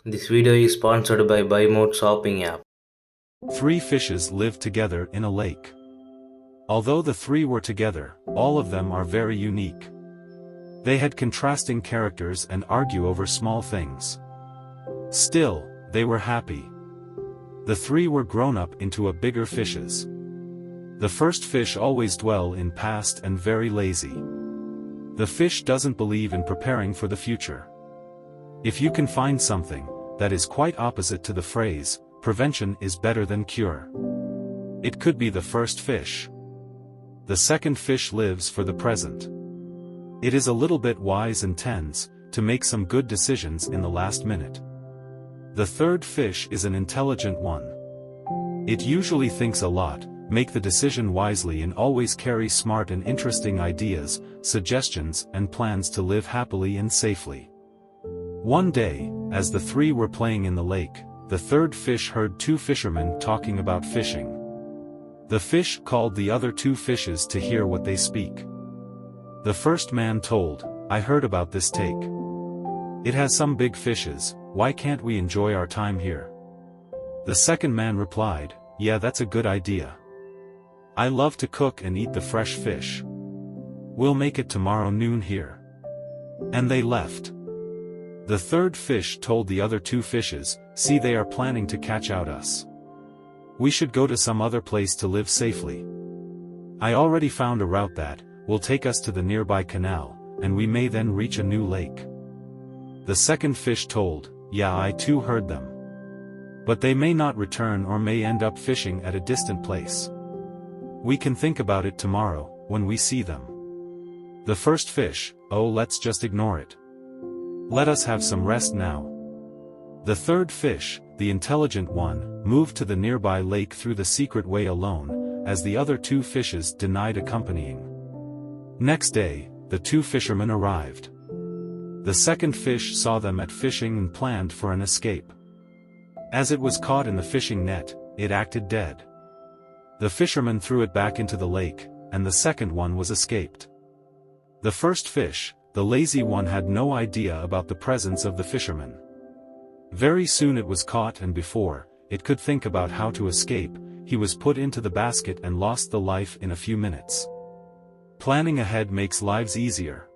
This video is sponsored by BuyMote shopping app. Three fishes lived together in a lake. Although the three were together, all of them are very unique. They had contrasting characters and argue over small things. Still, they were happy. The three were grown up into a bigger fishes. The first fish always dwell in past and very lazy. The fish doesn't believe in preparing for the future. If you can find something that is quite opposite to the phrase, prevention is better than cure. It could be the first fish. The second fish lives for the present. It is a little bit wise and tends to make some good decisions in the last minute. The third fish is an intelligent one. It usually thinks a lot, make the decision wisely and always carry smart and interesting ideas, suggestions and plans to live happily and safely. One day, as the three were playing in the lake, the third fish heard two fishermen talking about fishing. The fish called the other two fishes to hear what they speak. The first man told, "I heard about this take. It has some big fishes, why can't we enjoy our time here?" The second man replied, "Yeah, that's a good idea. I love to cook and eat the fresh fish. We'll make it tomorrow noon here." And they left. The third fish told the other two fishes, "See, they are planning to catch out us. We should go to some other place to live safely. I already found a route that will take us to the nearby canal, and we may then reach a new lake." The second fish told, "Yeah, I too heard them. But they may not return or may end up fishing at a distant place. We can think about it tomorrow, when we see them." The first fish, "Oh, let's just ignore it. Let us have some rest now." The third fish, the intelligent one, moved to the nearby lake through the secret way alone, as the other two fishes denied accompanying. Next day, the two fishermen arrived. The second fish saw them at fishing and planned for an escape. As it was caught in the fishing net, it acted dead. The fisherman threw it back into the lake, and the second one was escaped. The first fish, the lazy one, had no idea about the presence of the fisherman. Very soon it was caught, and before it could think about how to escape, he was put into the basket and lost the life in a few minutes. Planning ahead makes lives easier.